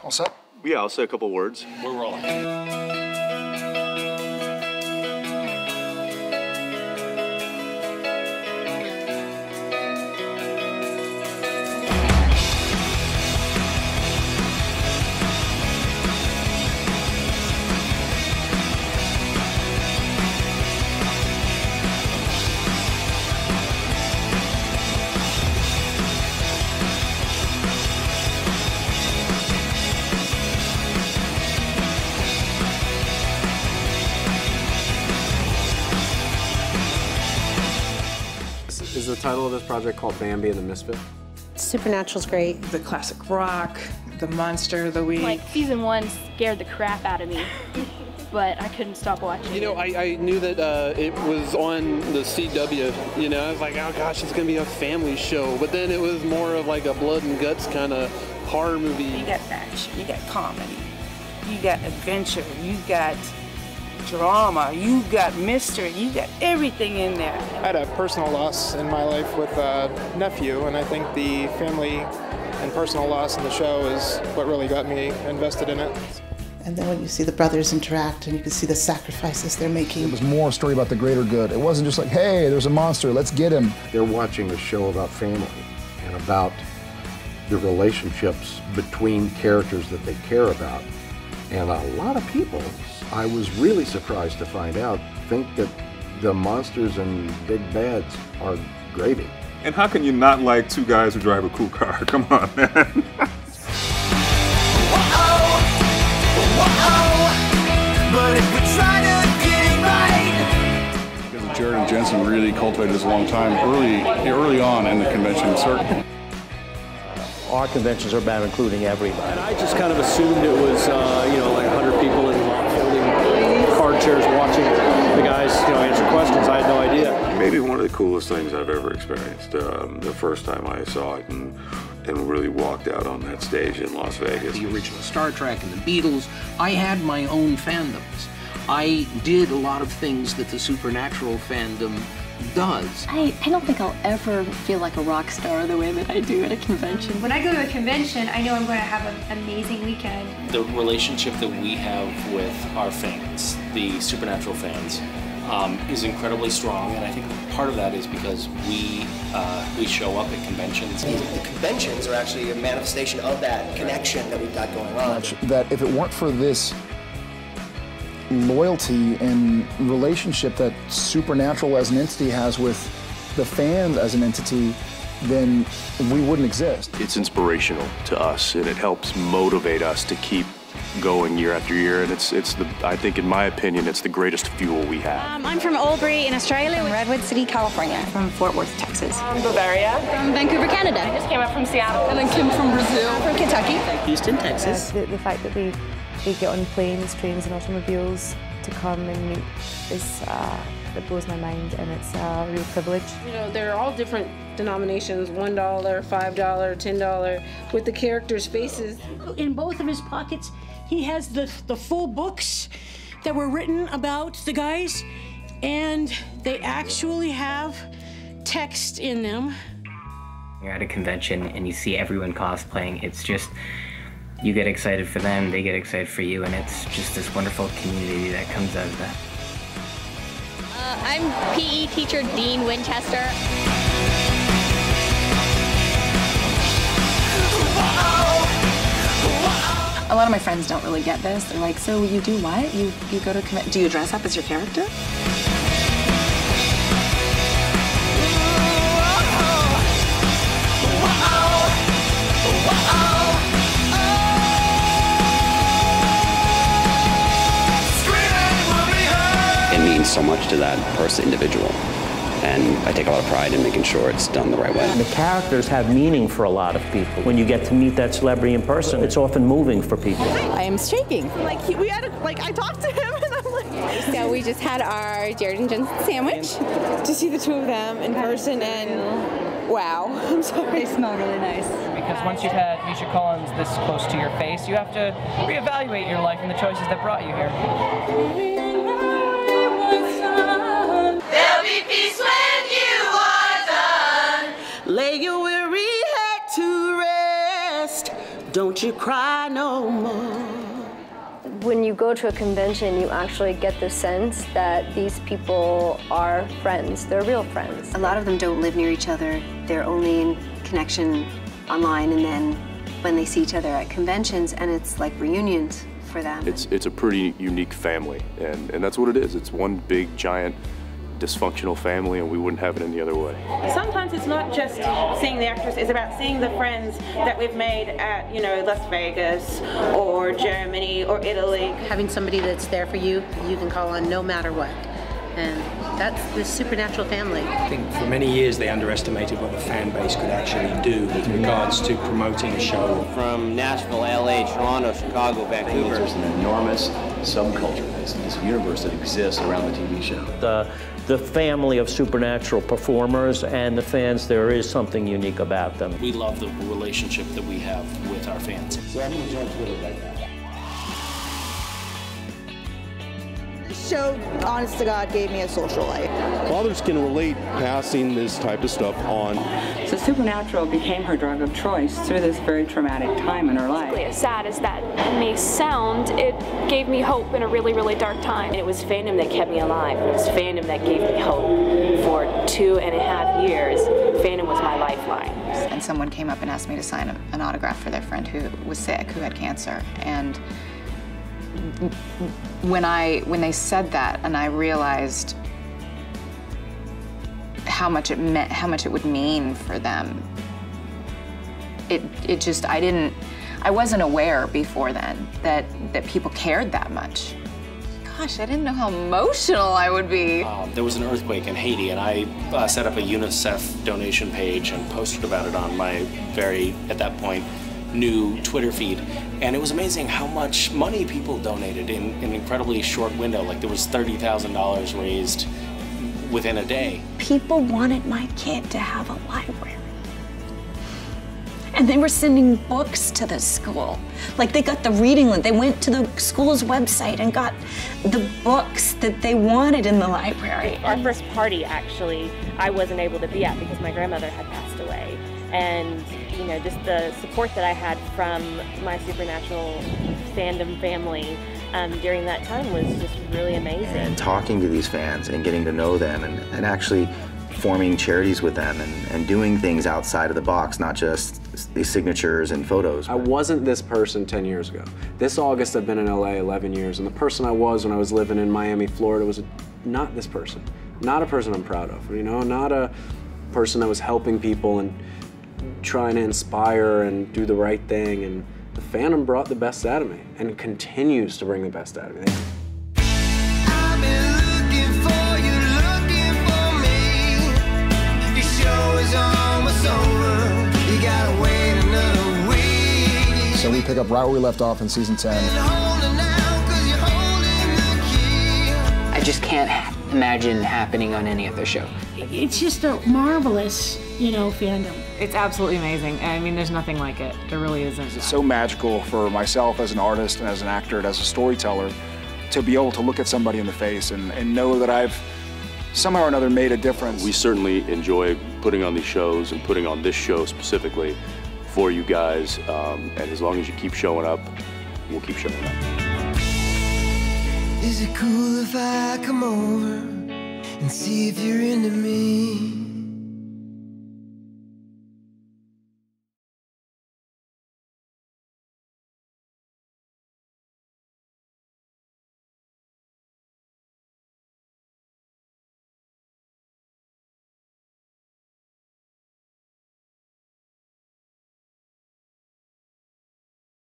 All set? Yeah, I'll say a couple words. We're rolling. Is the title of this project called Bambi and the Misfit? Supernatural's great. The classic rock, the monster of the week. Like, season 1 scared the crap out of me, but I couldn't stop watching. You know, I knew that it was on the CW, you know, I was like, oh gosh, it's gonna be a family show, but then it was more of like a blood and guts kind of horror movie. You got action, you got comedy, you got adventure, you got drama, you got mystery, you got everything in there. I had a personal loss in my life with a nephew, and I think the family and personal loss in the show is what really got me invested in it. And then when you see the brothers interact and you can see the sacrifices they're making. It was more a story about the greater good. It wasn't just like, hey, there's a monster, let's get him. They're watching a show about family and about the relationships between characters that they care about. And a lot of people, I was really surprised to find out, think that the monsters and big bads are gravy. And how can you not like two guys who drive a cool car? Come on, man. But if we try to get it right. Jared and Jensen really cultivated this a long time, early on in the convention circuit. Our conventions are about including everybody. And I just kind of assumed it was, you know, like 100 people in folding card chairs watching the guys, you know, answer questions. I had no idea. Maybe one of the coolest things I've ever experienced. The first time I saw it and really walked out on that stage in Las Vegas. The original Star Trek and the Beatles. I had my own fandoms. I did a lot of things that the Supernatural fandom does. I don't think I'll ever feel like a rock star the way that I do at a convention. When I go to a convention, I know I'm going to have an amazing weekend. The relationship that we have with our fans, the Supernatural fans, is incredibly strong, and I think part of that is because we show up at conventions. The conventions are actually a manifestation of that connection that we've got going on. That if it weren't for this loyalty and relationship that Supernatural as an entity has with the fans as an entity, then we wouldn't exist. It's inspirational to us, and it helps motivate us to keep going year after year, and I think, in my opinion, it's the greatest fuel we have. I'm from Albury in Australia. From Redwood City, California. From Fort Worth, Texas. From Bavaria. From Vancouver, Canada. I just came up from Seattle. And then Kim from Brazil. From Kentucky. Houston, Texas. The fact that they get on planes, trains and automobiles to come and meet is it blows my mind, and it's a real privilege. You know, they're all different denominations, $1, $5, $10, with the characters' faces. In both of his pockets, he has the full books that were written about the guys, and they actually have text in them. You're at a convention and you see everyone cosplaying. It's just, you get excited for them, they get excited for you, and it's just this wonderful community that comes out of that. I'm PE teacher Dean Winchester. A lot of my friends don't really get this. They're like, so you do what? You go to commit? Do you dress up as your character? It means so much to that person, individual. And I take a lot of pride in making sure it's done the right way. The characters have meaning for a lot of people. When you get to meet that celebrity in person, it's often moving for people. I am shaking. Like I talked to him, and I'm like. So we just had our Jared and Jensen sandwich. To see the two of them in person, and wow, I'm sorry. They smell really nice. Because once you've had Misha Collins this close to your face, you have to reevaluate your life and the choices that brought you here. There'll be peace when you are done. Lay your weary head to rest. Don't you cry no more. When you go to a convention, you actually get the sense that these people are friends. They're real friends. A lot of them don't live near each other. They're only in connection online, and then when they see each other at conventions, and it's like reunions for them. It's a pretty unique family, and that's what it is. It's one big, giant, dysfunctional family, and we wouldn't have it any other way. Sometimes it's not just seeing the actors, it's about seeing the friends that we've made at, Las Vegas or Germany or Italy. Having somebody that's there for you, you can call on no matter what. And that's the Supernatural family. I think for many years they underestimated what the fan base could actually do with regards to promoting a show. From Nashville, LA, Toronto, Chicago, Vancouver. There's an enormous subculture, this universe that exists around the TV show. The family of Supernatural performers and the fans, there is something unique about them. We love the relationship that we have with our fans. So I'm going to jump Twitter right now. This show, honest to God, gave me a social life. Fathers can relate passing this type of stuff on. So Supernatural became her drug of choice through this very traumatic time in her life. As sad as that may sound, it gave me hope in a really, really dark time. And it was fandom that kept me alive. It was fandom that gave me hope. For 2.5 years, fandom was my lifeline. And someone came up and asked me to sign an autograph for their friend who was sick, who had cancer. And when they said that, and I realized how much it meant, how much it would mean for them, it just, I wasn't aware before then that people cared that much. Gosh, I didn't know how emotional I would be. There was an earthquake in Haiti, and I set up a UNICEF donation page and posted about it on my very, at that point, new Twitter feed. And it was amazing how much money people donated in an incredibly short window. Like there was $30,000 raised within a day. People wanted my kid to have a library. And they were sending books to the school. Like they got the reading list. They went to the school's website and got the books that they wanted in the library. Our first party, actually, I wasn't able to be at because my grandmother had passed away. And just the support that I had from my Supernatural fandom family during that time was just really amazing. And talking to these fans and getting to know them and actually forming charities with them and doing things outside of the box, not just these signatures and photos. I wasn't this person 10 years ago. This August I've been in LA 11 years, and the person I was when I was living in Miami, Florida was not this person. Not a person I'm proud of, not a person that was helping people and trying to inspire and do the right thing, and the fandom brought the best out of me and continues to bring the best out of me. I've been looking for you, looking for me. Your show is almost over. You gotta wait another week. So we pick up right where we left off in season 10. I just can't imagine happening on any other show. It's just a marvelous, fandom. It's absolutely amazing. I mean, there's nothing like it. There really isn't. It's so magical for myself as an artist and as an actor and as a storyteller to be able to look at somebody in the face and know that I've somehow or another made a difference. We certainly enjoy putting on these shows and putting on this show specifically for you guys. And as long as you keep showing up, we'll keep showing up. Is it cool if I come over and see if you're into me?